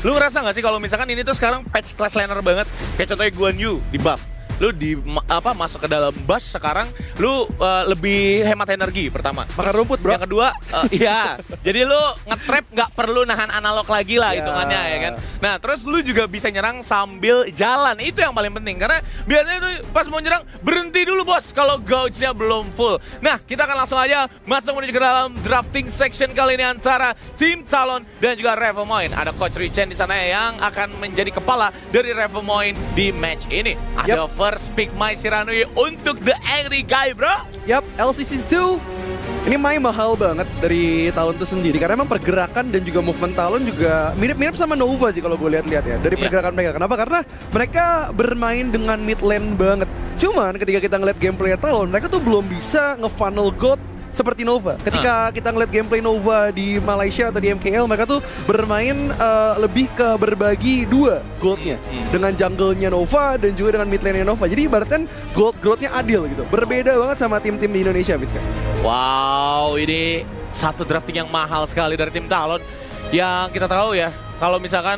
Lu ngerasa nggak sih kalau misalkan ini tuh sekarang patch class laner banget, kayak contohnya Guan Yu di buff, lu masuk ke dalam bus sekarang lu lebih hemat energi pertama. Makan rumput, bro. Yang kedua, iya. Jadi lu nge-trap nggak perlu nahan analog lagi lah hitungannya ya kan. Nah, terus lu juga bisa nyerang sambil jalan. Itu yang paling penting karena biasanya tuh pas mau nyerang berhenti dulu bos kalau gauge-nya belum full. Nah, kita akan langsung aja masuk menuju ke dalam drafting section kali ini antara tim Talon dan juga Revomoin. Ada Coach Richen di sana yang akan menjadi kepala dari Revomoin di match ini. Ada first pick Mai Shiranui untuk The Angry Guy, bro. Yap, LCC2 ini main mahal banget dari Talon itu sendiri karena emang pergerakan dan juga movement Talon juga mirip-mirip sama Nova sih kalau gue lihat-lihat ya dari pergerakan mereka. Kenapa? Karena mereka bermain dengan mid lane banget. Cuman ketika kita ngeliat gameplay Talon, mereka tuh belum bisa nge-funnel gold seperti Nova. Ketika kita ngeliat gameplay Nova di Malaysia atau di MKL, mereka tuh bermain lebih ke berbagi dua goldnya dengan jungle-nya Nova dan juga dengan mid lane-nya Nova. Jadi ibaratnya gold growth-nya adil gitu. Berbeda banget sama tim-tim di Indonesia, Fiska. Wow, ini satu drafting yang mahal sekali dari tim Talon. Yang kita tahu ya, kalau misalkan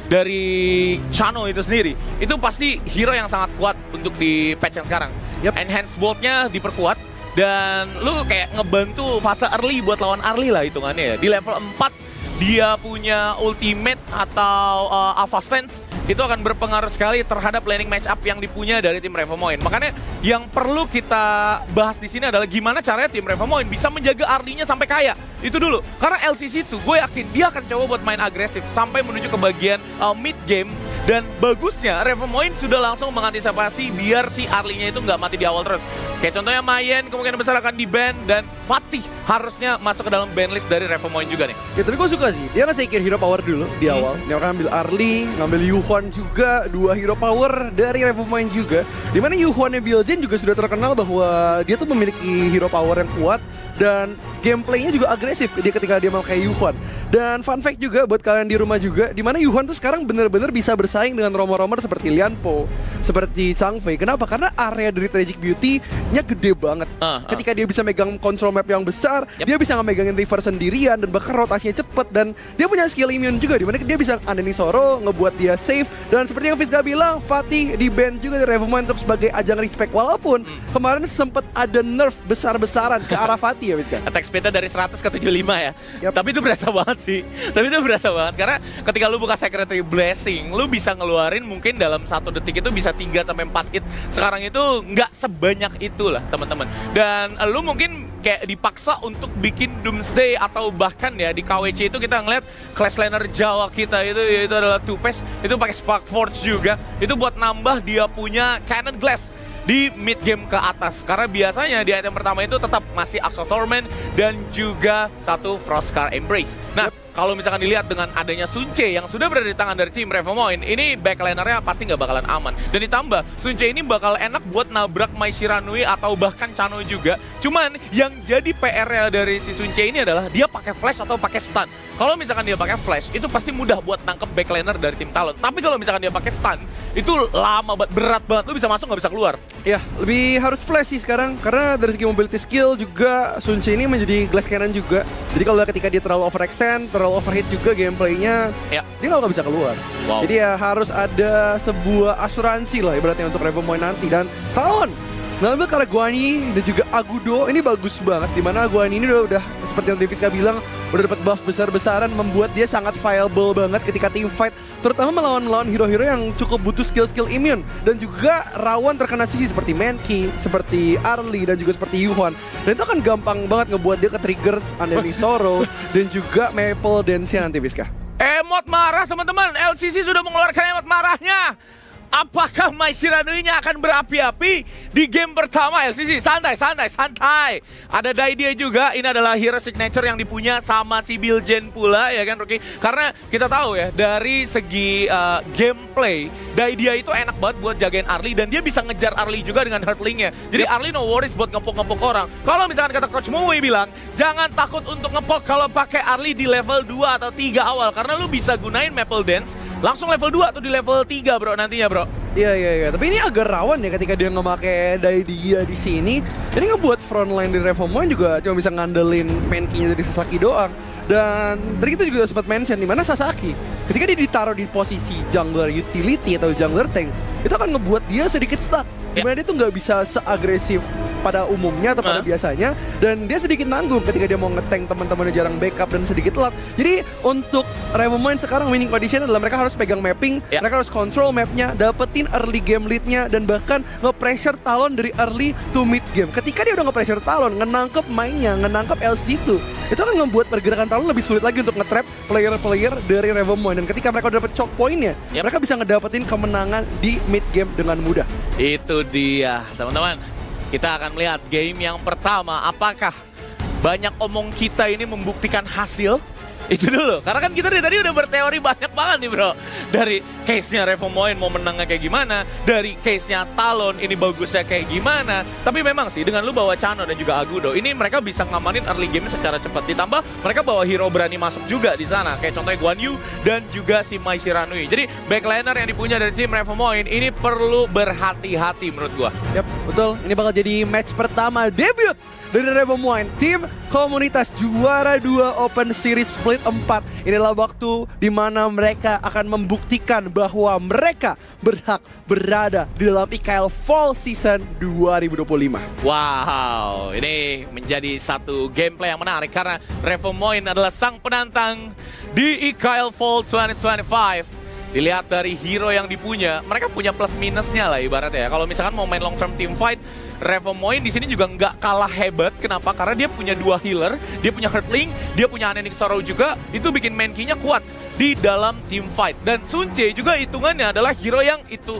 dari Chano itu sendiri, itu pasti hero yang sangat kuat untuk di patch yang sekarang. Enhance bolt-nya diperkuat. Dan lu kayak ngebantu fase early buat lawan early lah hitungannya ya. Di level 4 dia punya ultimate atau alpha stance itu akan berpengaruh sekali terhadap laning match up yang dipunya dari tim Revomoin. Makanya yang perlu kita bahas di sini adalah gimana caranya tim Revomoin bisa menjaga early-nya sampai kaya. Itu dulu. Karena LCC itu gue yakin dia akan coba buat main agresif sampai menuju ke bagian mid game. Dan bagusnya Revomoin sudah langsung mengantisipasi biar si Arlinya itu nggak mati di awal terus. Kayak contohnya Mayen kemungkinan besar akan di-ban dan Fatih harusnya masuk ke dalam ban list dari Revomoin juga nih. Ya tapi gue suka sih, dia nge-secure hero power dulu di awal. Dia akan ambil Arli, ngambil Yuhwan juga, 2 hero power dari Revomoin juga. Dimana Yuhwannya Bilzen juga sudah terkenal bahwa dia tuh memiliki hero power yang kuat. Dan gameplaynya juga agresif dia ketika dia memakai Yuhwan. Dan fun fact juga buat kalian di rumah juga, dimana Yuhwan tuh sekarang bener-bener bisa bersaing dengan romer-romer seperti Lianpo, seperti Changfei. Kenapa? Karena area dari Tragic Beauty-nya gede banget. Ketika dia bisa megang control map yang besar, dia bisa ngemegangin river sendirian dan bahkan rotasinya cepet. Dan dia punya skill immune juga, dimana dia bisa andeni Soro, ngebuat dia safe. Dan seperti yang Fiska bilang, Fatih di-ban juga dari Revomoin untuk sebagai ajang respect. Walaupun kemarin sempat ada nerf besar-besaran ke arah Fatih ya Fiska. Attack speed-nya dari 100 ke 75 ya. Tapi itu berasa banget sih. Tapi itu berasa banget karena ketika lu buka Secretary Blessing, lu bisa ngeluarin mungkin dalam 1 detik itu bisa 3 sampai 4 hit. Sekarang itu nggak sebanyak itulah teman-teman. Dan lu mungkin kayak dipaksa untuk bikin Doomsday atau bahkan ya di KWC itu kita ngeliat class laner Jawa kita itu adalah Tupes, itu pakai Spark Forge juga. Itu buat nambah dia punya Cannon Glass di mid game ke atas. Karena biasanya di item pertama itu tetap masih Axe of Torment dan juga 1 Frostcar Embrace. Nah, kalau misalkan dilihat dengan adanya Sunce yang sudah berada di tangan dari tim Revomoin, ini backlanernya pasti nggak bakalan aman. Dan ditambah, Sunce ini bakal enak buat nabrak Mai Shiranui atau bahkan Chano juga. Cuman yang jadi PR-nya dari si Sunce ini adalah dia pakai flash atau pakai stun. Kalau misalkan dia pakai flash, itu pasti mudah buat nangkep backlaner dari tim Talon. Tapi kalau misalkan dia pakai stun, itu lama banget, berat banget. Lu bisa masuk nggak bisa keluar. Ya, lebih harus flash sih sekarang. Karena dari segi mobility skill juga, Sunce ini menjadi glass cannon juga. Jadi kalau ketika dia terlalu overextend, terlalu overheat juga gameplaynya, dia nggak bisa keluar. Jadi ya harus ada sebuah asuransi lah ibaratnya untuk Revomoin nanti. Dan Talon ngambil karena Guani dan juga Agudo ini bagus banget. Dimana Guani ini udah seperti yang Fiska bilang, udah dapat buff besar-besaran, membuat dia sangat viable banget ketika team fight, terutama melawan hero-hero yang cukup butuh skill-skill immune dan juga rawan terkena sisi seperti Mankey, seperti Arli dan juga seperti Yuhwan. Dan itu akan gampang banget ngebuat dia ke trigger Andeni Soro dan juga Maple Dance-nya nanti Fiska. Emot marah teman-teman, LCC sudah mengeluarkan emot marahnya. Apakah Mai Shiranui-nya akan berapi-api di game pertama LCC? Santai. Ada Daidia juga, ini adalah hero signature yang dipunya sama si Bilzen pula ya kan Rookie. Karena kita tahu ya, dari segi gameplay, Daidia itu enak banget buat jagain Arli dan dia bisa ngejar Arli juga dengan hurtling-nya. Jadi Arli no worries buat ngepok-ngepok orang. Kalau misalkan kata Coach Mui bilang, jangan takut untuk ngepok kalau pakai Arli di level 2 atau 3 awal. Karena lu bisa gunain Maple Dance langsung level 2 atau di level 3 bro nantinya bro. Iya. Tapi ini agak rawan ya ketika dia nge-make Daidia di sini. Ini ngebuat frontline di Revomoin juga cuma bisa ngandelin Mankey-nya dari Sasaki doang. Dan tadi kita juga sempat mention di mana Sasaki ketika dia ditaruh di posisi jungler utility atau jungler tank, itu akan ngebuat dia sedikit stuck. Dimana dia tuh nggak bisa seagresif pada umumnya atau pada biasanya, dan dia sedikit nanggung ketika dia mau nge-tank teman-temannya jarang backup dan sedikit telat. Jadi untuk Revomind sekarang winning condition adalah mereka harus pegang mapping, mereka harus control mapnya, dapetin early game leadnya, dan bahkan nge-pressure Talon dari early to mid game. Ketika dia udah nge-pressure Talon, ngenangkep mainnya, ngenangkep LC2, itu akan membuat pergerakan Talon lebih sulit lagi untuk nge-trap player-player dari Revomind. Dan ketika mereka udah dapet choke point-nya, mereka bisa ngedapetin kemenangan di mid game dengan mudah. Itu dia, teman-teman. Kita akan melihat game yang pertama. Apakah banyak omong kita ini membuktikan hasil? Itu dulu. Karena kan kita dari tadi udah berteori banyak banget nih bro. Dari case-nya Revomoin mau menangnya kayak gimana. Dari case-nya Talon ini bagusnya kayak gimana. Tapi memang sih dengan lu bawa Chano dan juga Agudo, ini mereka bisa ngamanin early game secara cepat. Ditambah mereka bawa hero berani masuk juga di sana. Kayak contohnya Guan Yu dan juga si Mai Shiranui. Jadi backliner yang dipunya dari tim Revomoin ini perlu berhati-hati menurut gua. Yap, betul. Ini bakal jadi match pertama debut dari Revomoin, tim komunitas juara 2 Open Series Split 4. Inilah waktu di mana mereka akan membuktikan bahwa mereka berhak berada di dalam IKL Fall Season 2025. Wow, ini menjadi satu gameplay yang menarik karena Revomoin adalah sang penantang di IKL Fall 2025. Dilihat dari hero yang dipunya, mereka punya plus minusnya lah ibaratnya ya. Kalau misalkan mau main long term team fight, Revomoin di sini juga nggak kalah hebat. Kenapa? Karena dia punya 2 healer, dia punya Hurtling, dia punya Anenic Sorrow juga. Itu bikin main key-nya kuat di dalam team fight. Dan Sun Ce juga hitungannya adalah hero yang itu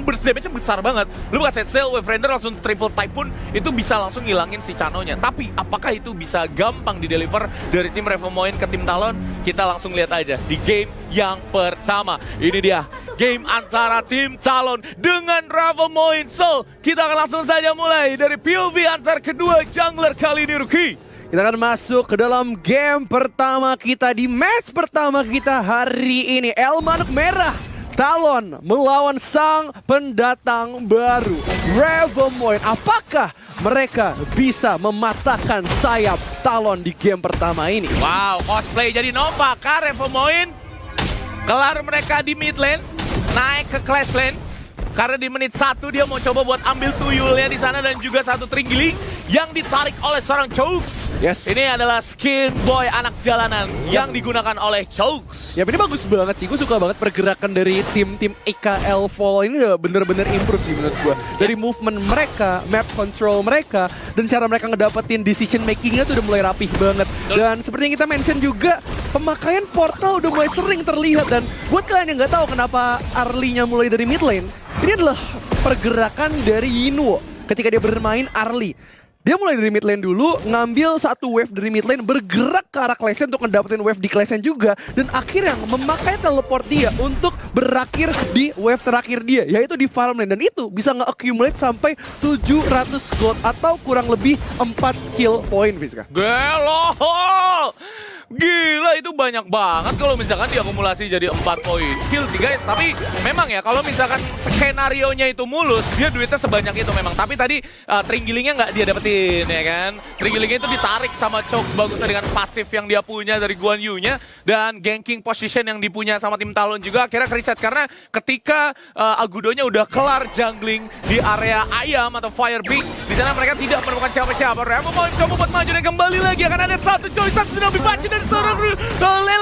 burst damage-nya besar banget. Lu buka set sail, Wave Render langsung triple Typhoon, itu bisa langsung ngilangin si Chano-nya. Tapi apakah itu bisa gampang di-deliver dari tim Revomoin ke tim Talon? Kita langsung lihat aja di game yang pertama. Ini dia game antara tim Talon dengan Revomoin. So, kita akan langsung saja mulai dari POV antar kedua jungler kali ini, Ruki. Kita akan masuk ke dalam game pertama kita di match pertama kita hari ini. Elmanuk Merah Talon melawan sang pendatang baru Revomoin. Apakah mereka bisa mematahkan sayap Talon di game pertama ini? Wow, cosplay jadi Nova kah Revomoin? Kelar mereka di mid lane, naik ke clash lane. Karena di menit 1 dia mau coba buat ambil tuyulnya di sana dan juga satu Tringgiling yang ditarik oleh seorang Chokes. Yes. Ini adalah skin boy anak jalanan yang digunakan oleh Chokes. Ya ini bagus banget sih, gue suka banget pergerakan dari tim-tim IKL Fall ini udah bener-bener improve sih menurut gue. Dari movement mereka, map control mereka, dan cara mereka ngedapetin decision makingnya tuh udah mulai rapih banget. Dan seperti yang kita mention juga, pemakaian portal udah mulai sering terlihat. Dan buat kalian yang nggak tahu kenapa early-nya mulai dari mid lane, ini adalah pergerakan dari Yinwo ketika dia bermain early. Dia mulai dari mid lane dulu, ngambil satu wave dari mid lane, bergerak ke arah clash lane untuk ngedapetin wave di clash lane juga. Dan akhirnya memakai teleport dia untuk berakhir di wave terakhir dia, yaitu di farm lane. Dan itu bisa nge-accumulate sampai 700 gold atau kurang lebih 4 kill point, Fiska. Gelo! Gila, itu banyak banget kalau misalkan diakumulasi jadi 4 poin kill sih guys. Tapi memang ya kalau misalkan skenario-nya itu mulus, dia duitnya sebanyak itu memang. Tapi tadi Tringgilingnya nggak dia dapetin ya kan. Tringgilingnya itu ditarik sama Chokes bagusnya dengan pasif yang dia punya dari Guan Yu-nya. Dan ganking position yang dipunya sama tim Talon juga akhirnya reset. Karena ketika Agudonya udah kelar jungling di area ayam atau Fire Beach, di sana mereka tidak menemukan siapa-siapa. Remo mau coba buat maju dan kembali lagi. Akan ada satu choice yang sudah dibaca dari seorang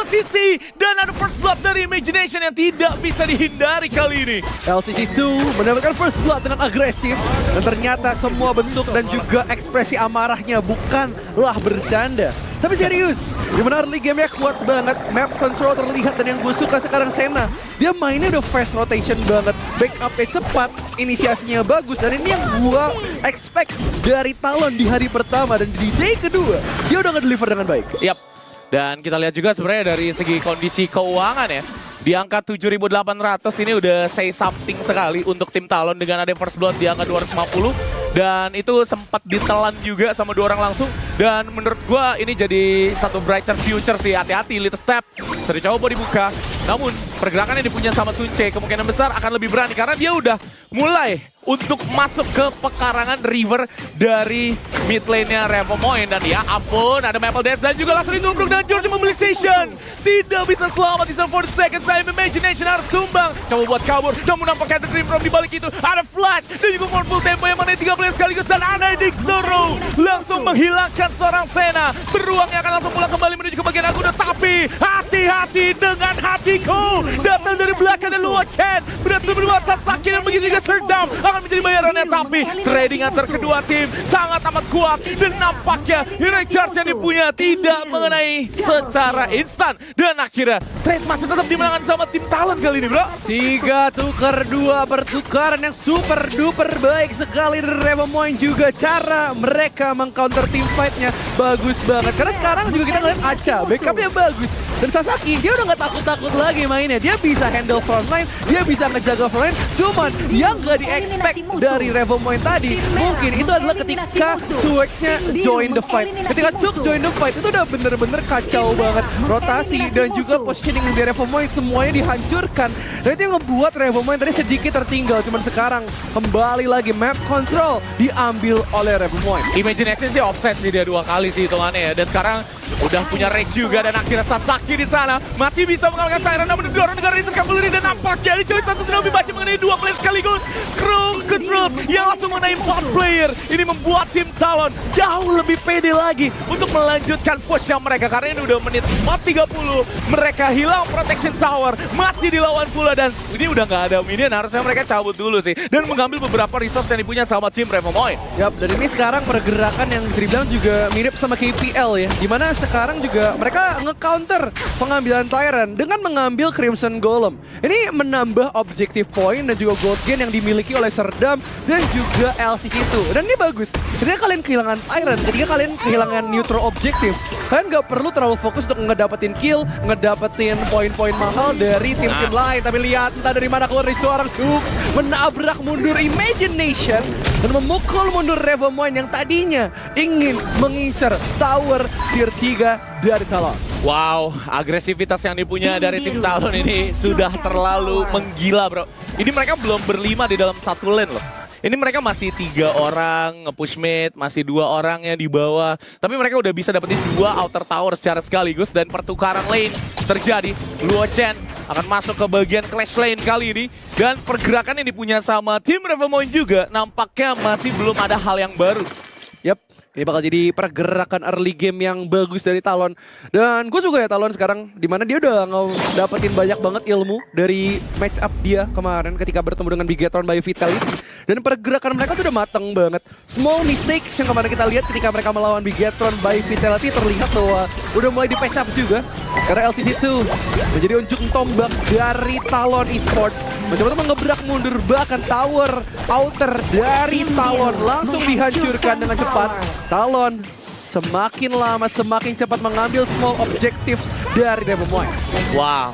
LCC. Dan ada first blood dari Imagination yang tidak bisa dihindari kali ini. LCC 2 mendapatkan first blood dengan agresif. Dan ternyata semua bentuk dan juga ekspresi amarahnya bukanlah bercanda, tapi serius. Dimana early game-nya kuat banget, map control terlihat. Dan yang gue suka sekarang Senna, dia mainnya udah fast rotation banget, backupnya cepat, inisiasinya bagus. Dan ini yang gue expect dari Talon di hari pertama. Dan di day kedua, dia udah nge-deliver dengan baik. Yap. Dan kita lihat juga sebenarnya dari segi kondisi keuangan ya, di angka 7.800 ini udah say something sekali untuk tim Talon dengan ada first blood di angka 250. Dan itu sempat ditelan juga sama 2 orang langsung. Dan menurut gua ini jadi satu brighter future sih. Hati-hati, little step. Sudah coba dibuka. Namun pergerakan yang dipunya sama Sun Ce kemungkinan besar akan lebih berani. Karena dia udah mulai untuk masuk ke pekarangan river dari mid lane-nya Revomoin. Dan ya ampun, ada Maple Dance dan juga langsung ditubruk dan George Mobilization. Tidak bisa selamat di 40 second time. Imagination harus tumbang. Coba buat kabur, namun nampaknya ada Dream From di balik itu. Ada Flash dan juga full tempo yang mana 3 player sekaligus. Dan ada Dick Zoro langsung menghilangkan seorang Senna. Beruangnya akan langsung pulang kembali menuju ke bagian aku. Tapi hati-hati dengan hatiku. Datang dari belakang dan Luo Chen berhasil berbuat Sasaki dan begitu juga Serdam akan menjadi bayarannya. Tapi trading antar kedua tim sangat amat kuat. Dan nampaknya Heroic Charge yang dipunya tidak mengenai secara instan. Dan akhirnya trade masih tetap dimenangkan sama tim Talon kali ini, bro. 3 tukar 2 pertukaran yang super duper baik sekali dari Revomoin. Juga cara mereka mengcounter team fight-nya bagus banget. Karena sekarang juga kita ngeliat Acha, backupnya bagus. Dan Sasaki, dia udah gak takut-takut lagi mainnya. Dia bisa handle frontline, dia bisa ngejaga frontline. Cuman yang gak di-expect dari Revomoin tadi, mungkin itu adalah ketika Suex-nya join the fight. Ketika Cuk join the fight, itu udah bener-bener kacau banget. Rotasi dan juga positioning dari Revomoin semuanya dihancurkan. Dan itu yang ngebuat Revomoin tadi sedikit tertinggal. Cuman sekarang kembali lagi map control diambil oleh Revomoin. Imagination sih offset sih dia 2 kali sih hitungannya ya. Dan sekarang udah punya rage juga dan akhirnya Sasaki di sana masih bisa mengalahkan Siren namun didorong negara Reason Cavalry dan nampaknya diculik Sasaki sudah dibaca mengenai 2 player sekaligus. Crow Control yang langsung mengenai 4 player. Ini membuat tim Talon jauh lebih pede lagi untuk melanjutkan push-nya mereka karena ini udah menit 4:30. Mereka hilang protection tower, masih dilawan pula dan ini udah nggak ada minion, harusnya mereka cabut dulu sih dan mengambil beberapa resource yang dipunya sama tim Revomoin. Yap, dan ini sekarang pergerakan yang bisa dibilang juga mirip sama KPL ya, dimana sekarang juga mereka nge-counter pengambilan Tyrant dengan mengambil Crimson Golem. Ini menambah objective point dan juga gold gain yang dimiliki oleh Serdam dan juga LCC2. Dan ini bagus, ketika kalian kehilangan Tyrant, ketika kalian kehilangan neutral objective, kalian nggak perlu terlalu fokus untuk ngedapetin kill, ngedapetin poin-poin mahal dari tim-tim lain. Tapi lihat entah dari mana keluar dari seorang Jux, menabrak mundur Imagination dan memukul mundur Revomoin yang tadinya ingin mengincar tower tier 3 dari Talon. Wow, agresivitas yang dipunya dari tim Talon ini sudah terlalu menggila, bro. Ini mereka belum berlima di dalam satu lane loh. Ini mereka masih 3 orang nge-push mid, masih 2 orang yang di bawah. Tapi mereka udah bisa dapetin 2 outer tower secara sekaligus dan pertukaran lane terjadi. Luo Chen akan masuk ke bagian clash lane kali ini. Dan pergerakan yang dipunya sama tim Revomoin juga nampaknya masih belum ada hal yang baru. Yap, ini bakal jadi pergerakan early game yang bagus dari Talon. Dan gue suka ya Talon sekarang, dimana dia udah dapetin banyak banget ilmu dari match up dia kemarin ketika bertemu dengan Bigetron by Vitality. Dan pergerakan mereka tuh udah mateng banget. Small mistakes yang kemarin kita lihat ketika mereka melawan Bigetron by Vitality terlihat bahwa udah mulai di patch up juga. Sekarang LCC2 menjadi unjuk tombak dari Talon Esports. Mencoba untuk mengebrak mundur bahkan tower outer dari Talon langsung dihancurkan dengan cepat. Talon semakin lama semakin cepat mengambil small objectives dari Revomoin. Wow,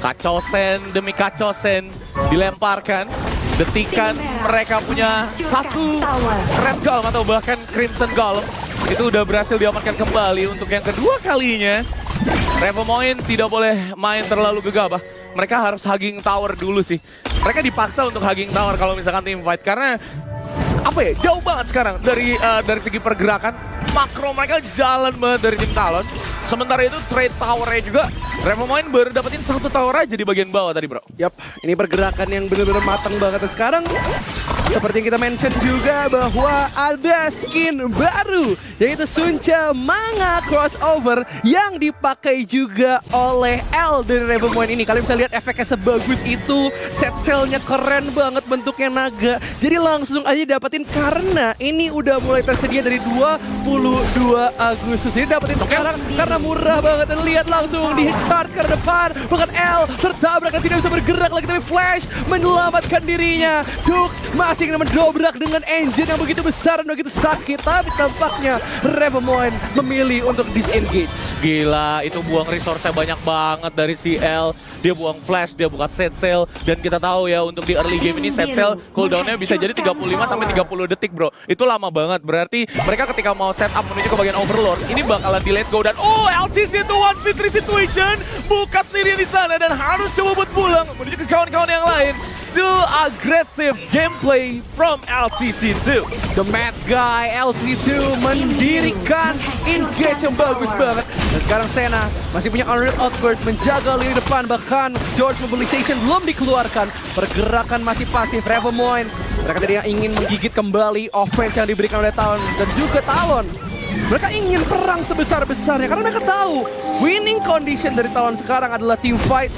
kacau sen demi kacau sen dilemparkan. Detikan mereka punya 1 Red Golem atau bahkan Crimson Golem itu udah berhasil diamankan kembali untuk yang kedua kalinya. Revomoin tidak boleh main terlalu gegabah. Mereka harus hugging tower dulu sih. Mereka dipaksa untuk hugging tower kalau misalkan team fight karena apa ya, jauh banget sekarang dari segi pergerakan. Makro mereka jalan banget dari tim Talon. Sementara itu trade towernya juga Revomoin baru dapetin 1 tower aja di bagian bawah tadi, bro. Yap, ini pergerakan yang benar-benar matang banget. Dan sekarang seperti yang kita mention juga bahwa ada skin baru yaitu Suncha Manga crossover yang dipakai juga oleh L dari Revomoin ini. Kalian bisa lihat efeknya sebagus itu, set sailnya keren banget bentuknya naga. Jadi langsung aja dapetin karena ini udah mulai tersedia dari 22 Agustus. Jadi dapetin sekarang karena murah banget. Dan lihat langsung di charge ke depan, bahkan L tertabrak dan tidak bisa bergerak lagi, tapi Flash menyelamatkan dirinya. Zux masih ingin mendobrak dengan engine yang begitu besar dan begitu sakit, tapi tampaknya Revomoin memilih untuk disengage. Gila, itu buang resource-nya banyak banget dari si L. Dia buang flash, dia buka set sail. Dan kita tahu ya untuk di early game ini set sail cooldown-nya bisa jadi 35-30 detik, bro. Itu lama banget, berarti mereka ketika mau set up menuju ke bagian Overlord, ini bakalan di let go. Dan LCC itu 1v3 situation, buka sendiri di sana dan harus coba buat pulang menuju ke kawan-kawan yang lain. begitu agresif gameplay from LCC2. The Mad Guy LC2 mendirikan engage yang bagus banget. Dan sekarang Senna masih punya Unreal Outburst menjaga lini depan. Bahkan George Mobilization belum dikeluarkan. Pergerakan masih pasif. Revomoin mereka tadinya ingin menggigit kembali offense yang diberikan oleh Talon dan juga Talon. Mereka ingin perang sebesar-besarnya karena mereka tahu winning condition dari Talon sekarang adalah team fight,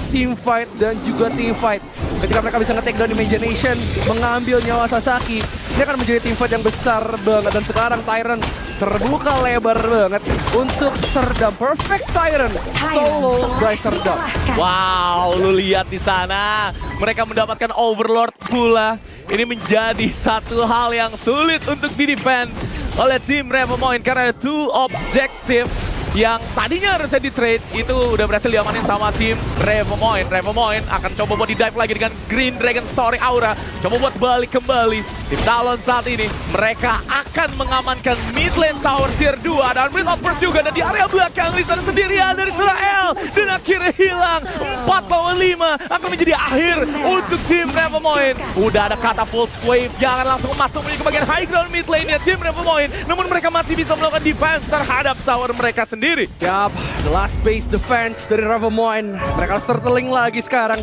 dan juga team fight. Ketika mereka bisa nge-take down Imagination, mengambil nyawa Sasaki, ini akan menjadi team fight yang besar banget. Dan sekarang Tyrant terbuka lebar banget untuk Serdam. Perfect Tyrant solo by Serdam. Wow, lu lihat di sana. Mereka mendapatkan Overlord pula. Ini menjadi satu hal yang sulit untuk di-defend oleh tim Revomoin karena ada 2 objektif yang tadinya harusnya di-trade itu udah berhasil diamanin sama tim Revomoin. Revomoin akan coba buat di-dive lagi dengan Green Dragon Soaring Aura. Coba buat balik kembali. Tim Talon saat ini mereka akan mengamankan mid lane tower tier 2 dan mid outburst juga. Dan di area belakang Lisan sendirian dari Israel dan akhirnya hilang. 4 lawan 5 akan menjadi akhir untuk tim Revomoin. Udah ada catapult wave yang akan langsung masuk menuju ke bagian high ground mid lane-nya tim Revomoin. Namun mereka masih bisa melakukan defense terhadap tower mereka sendiri. Yap, the last base defense dari Revomoin. Mereka harus terteling lagi sekarang.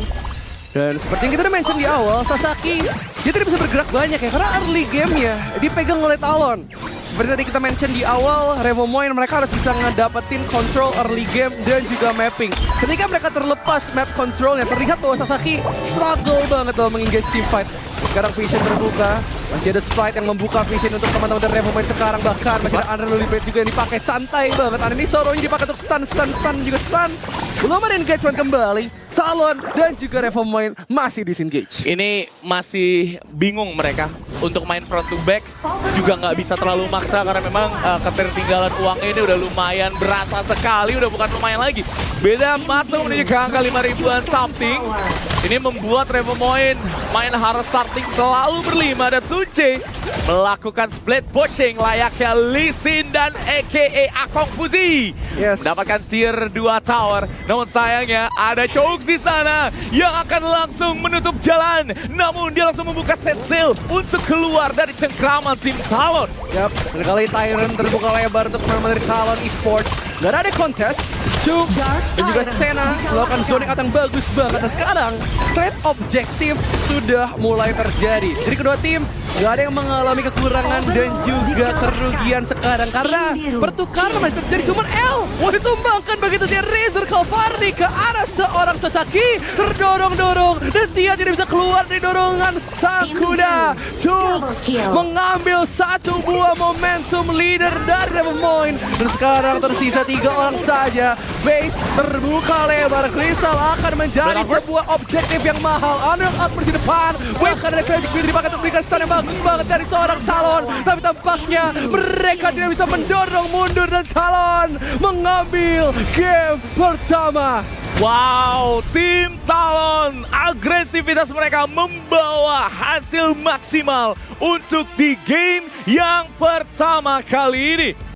Dan seperti yang kita udah mention di awal, Sasaki dia tidak bisa bergerak banyak ya karena early game-nya dipegang oleh Talon. Seperti tadi kita mention di awal, Revomoin mereka harus bisa ngedapetin control early game dan juga mapping. Ketika mereka terlepas map controlnya, terlihat bahwa Sasaki struggle banget dalam mengengage team fight. Sekarang Vision terbuka, masih ada Sprite yang membuka Vision untuk teman-teman dari Revomoin sekarang. Bahkan masih ada Unreal Blade juga yang dipakai santai banget. Ini Soronya dipakai untuk stun juga stun. Belum ada engagement kembali. Talon dan juga Revomoin masih disengage. Ini masih bingung mereka untuk main front to back, juga nggak bisa terlalu maksa karena memang ketertinggalan uangnya ini udah lumayan berasa sekali, udah bukan lumayan lagi. Beda masuk menuju ke angka 5 ribuan something. Ini membuat Revomoin main harus starting selalu berlima dan Sunce melakukan split pushing layaknya Lee Sin dan aka Akong Fuzi. Yes. Mendapatkan tier 2 tower. Namun sayangnya ada Chokes di sana yang akan langsung menutup jalan. Namun dia langsung membuka set sail untuk keluar dari cengkraman tim Talon. Yap, kali Tyrant terbuka lebar untuk teman-teman dari Talon Esports. Gak ada contest. Chooks dan juga Senna melakukan zoning out yang bagus banget. Dan sekarang trade objektif sudah mulai terjadi. Jadi kedua tim gak ada yang mengalami kekurangan dan juga kerugian sekarang karena pertukaran masih terjadi. Cuman L ditumbangkan begitu dia Razor Calvardi ke arah seorang Sasaki, terdorong-dorong dan dia tidak bisa keluar dari dorongan Sakuda. Chooks mengambil satu buah momentum leader dari Revomoin dan sekarang tersisa 3 orang saja. Base terbuka lebar, Crystal akan menjadi sebuah objektif yang mahal. Unreal Outburst di depan, bahkan ada Tragic Beauty dipakai untuk berikan stun yang bagus banget dari seorang Talon. Tapi tampaknya mereka tidak bisa mendorong mundur dan Talon mengambil game pertama. Wow, tim Talon, agresivitas mereka membawa hasil maksimal untuk di game yang pertama kali ini.